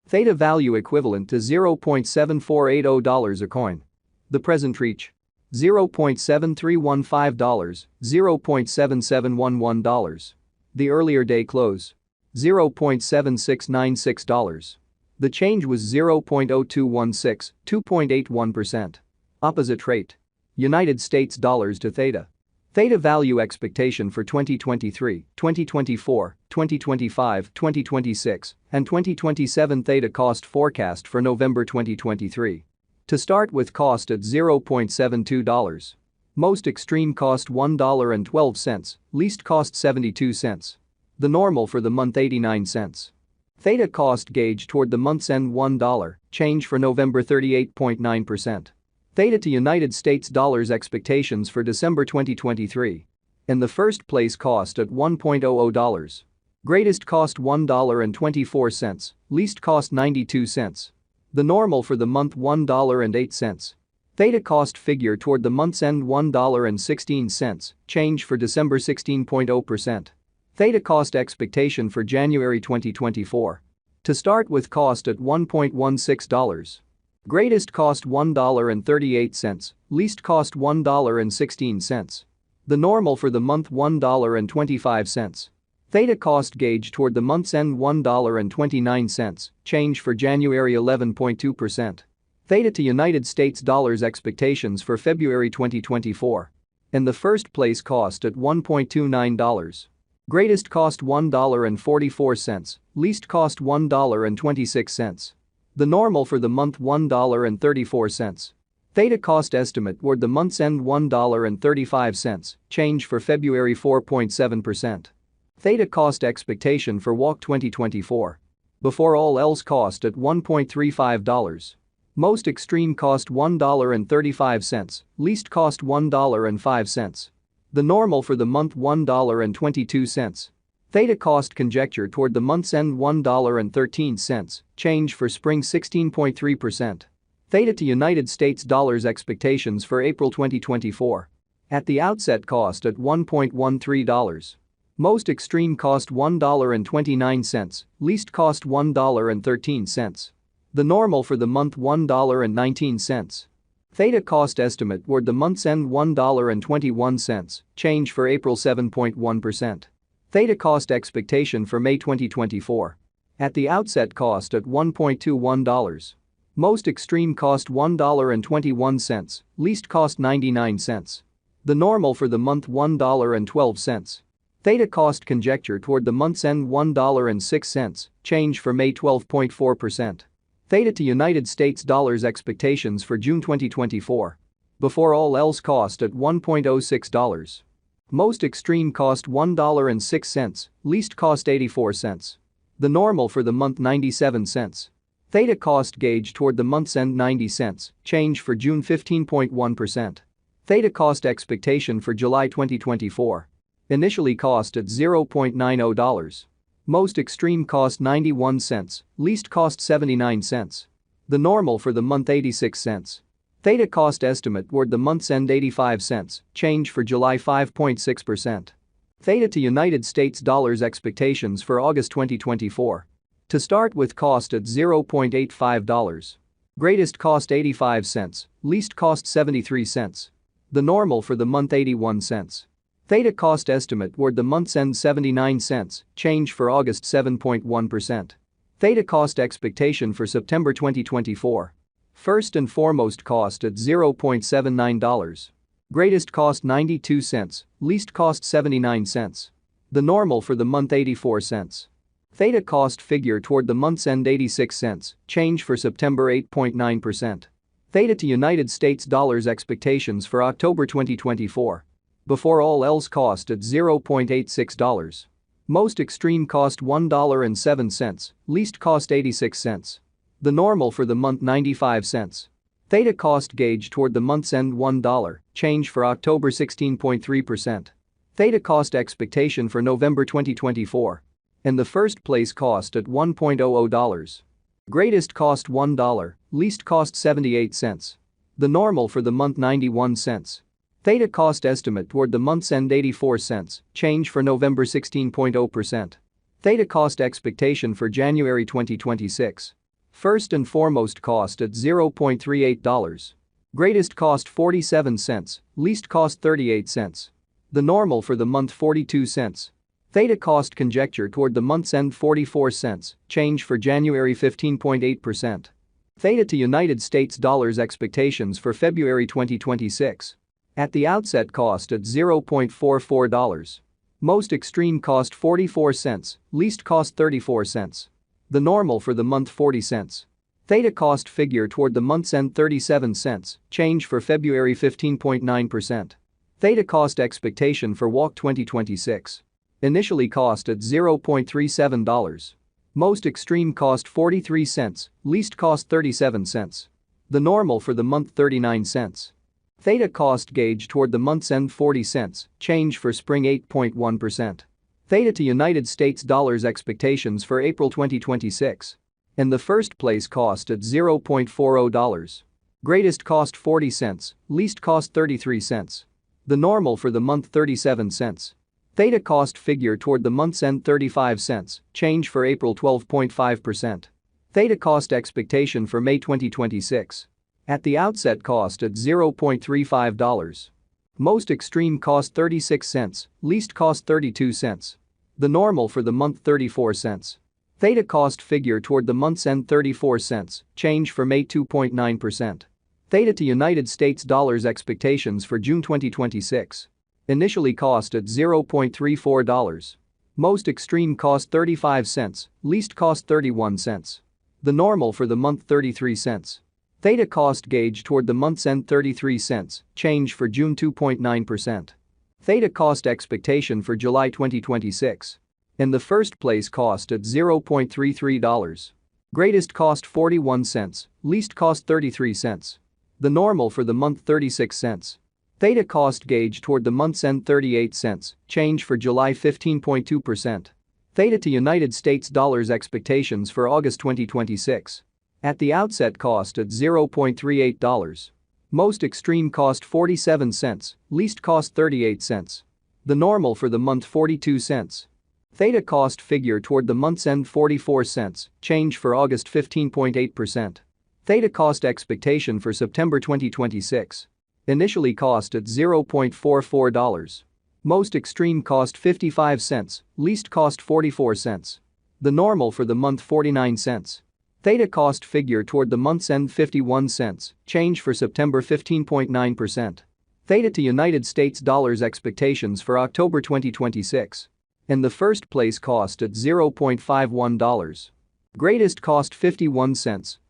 Theta value equivalent to $0.7480 a coin. The present reach: $0.7315, $0.7711. The earlier day close: $0.7696. The change was 0.0216, 2.81%. Opposite rate: United States dollars to Theta. Theta value expectation for 2023, 2024, 2025, 2026, and 2027. Theta cost forecast for November 2023. To start with, cost at $0.72. Most extreme cost $1.12, least cost 72 cents. The normal for the month 89 cents. Theta cost gauge toward the month's end $1, change for November 38.9%. Theta to United States dollars expectations for December 2023. In the first place, cost at $1.00. Greatest cost $1.24, least cost 92 cents. The normal for the month $1.08. Theta cost figure toward the month's end $1.16, change for December 16.0%. Theta cost expectation for January 2024. To start with, cost at $1.16. Greatest cost $1.38, least cost $1.16. The normal for the month $1.25. Theta cost gauge toward the month's end $1.29, change for January 11.2%. Theta to United States dollars expectations for February 2024. In the first place, cost at $1.29. Greatest cost $1.44, least cost $1.26. The normal for the month $1.34. Theta cost estimate toward the month's end $1.35, change for February 4.7%. Theta cost expectation for WAC 2024. Before all else, cost at $1.35. Most extreme cost $1.35, least cost $1.05. The normal for the month $1.22. Theta cost conjecture toward the month's end $1.13, change for spring 16.3%. Theta to United States dollars expectations for April 2024. At the outset, cost at $1.13. Most extreme cost $1.29, least cost $1.13. The normal for the month $1.19. Theta cost estimate toward the month's end $1.21, change for April 7.1%. Theta cost expectation for May 2024. At the outset, cost at $1.21. Most extreme cost $1.21, least cost 99 cents. The normal for the month $1.12. Theta cost conjecture toward the month's end $1.06, change for May 12.4%. Theta to United States dollars expectations for June 2024. Before all else, cost at $1.06. Most extreme cost $1.06, least cost 84 cents. The normal for the month 97 cents. Theta cost gauge toward the month's end 90 cents, change for June 15.1%. Theta cost expectation for July 2024. Initially cost at $0.90. Most extreme cost 91 cents, least cost 79 cents. The normal for the month 86 cents. Theta cost estimate toward the month's end 85 cents, change for July 5.6%. Theta to United States dollars expectations for August 2024. To start with, cost at $0.85. Greatest cost 85 cents, least cost 73 cents. The normal for the month 81 cents. Theta cost estimate toward the month's end 79 cents, change for August 7.1%. Theta cost expectation for September 2024. First and foremost, cost at $0.79. Greatest cost 92 cents, least cost 79 cents. The normal for the month 84 cents. Theta cost figure toward the month's end 86 cents, change for September 8.9%. Theta to United States dollars expectations for October 2024. Before all else, cost at $0.86. Most extreme cost $1.07, least cost 86 cents. The normal for the month 95 cents. Theta cost gauge toward the month's end $1, change for October 16.3%. Theta cost expectation for November 2024. In the first place, cost at $1.00. Greatest cost $1, least cost 78 cents. The normal for the month 91 cents. Theta cost estimate toward the month's end 84 cents, change for November 16.0%. Theta cost expectation for January 2026. First and foremost cost at $0.38. Greatest cost 47 cents, least cost 38 cents. The normal for the month 42 cents. Theta cost conjecture toward the month's end 44 cents, change for January 15.8%. Theta to United States dollars expectations for February 2026. At the outset cost at $0.44. Most extreme cost 44 cents, least cost 34 cents. The normal for the month 40 cents. Theta cost figure toward the month's end 37 cents, change for February 15.9%. Theta cost expectation for WAC 2026. Initially cost at $0.37. Most extreme cost 43 cents, least cost 37 cents. The normal for the month 39 cents. Theta cost gauge toward the month's end 40 cents, change for spring 8.1%. Theta to United States dollars expectations for April 2026. In the first place cost at $0.40. Greatest cost 40 cents, least cost 33 cents. The normal for the month 37 cents. Theta cost figure toward the month's end 35 cents, change for April 12.5%. Theta cost expectation for May 2026. At the outset cost at $0.35. Most extreme cost 36 cents, least cost 32 cents. The normal for the month 34 cents. Theta cost figure toward the month's end 34 cents, change for May 2.9%. Theta to United States dollars expectations for June 2026. Initially cost at $0.34. Most extreme cost 35 cents, least cost 31 cents. The normal for the month 33 cents. Theta cost gauge toward the month's end 33 cents, change for June 2.9%. Theta cost expectation for July 2026. In the first place cost at $0.33. Greatest cost 41 cents, least cost 33 cents. The normal for the month 36 cents. Theta cost gauge toward the month's end 38 cents, change for July 15.2%. Theta to United States dollars expectations for August 2026. At the outset cost at $0.38. Most extreme cost 47 cents, least cost 38 cents. The normal for the month 42 cents. Theta cost figure toward the month's end 44 cents, change for August 15.8%. Theta cost expectation for September 2026. Initially cost at $0.44. Most extreme cost 55 cents, least cost 44 cents. The normal for the month 49 cents. Theta cost figure toward the month's end 51 cents, change for September 15.9%. Theta to United States dollars expectations for October 2026. In the first place cost at $0.51. Greatest cost 51 cents,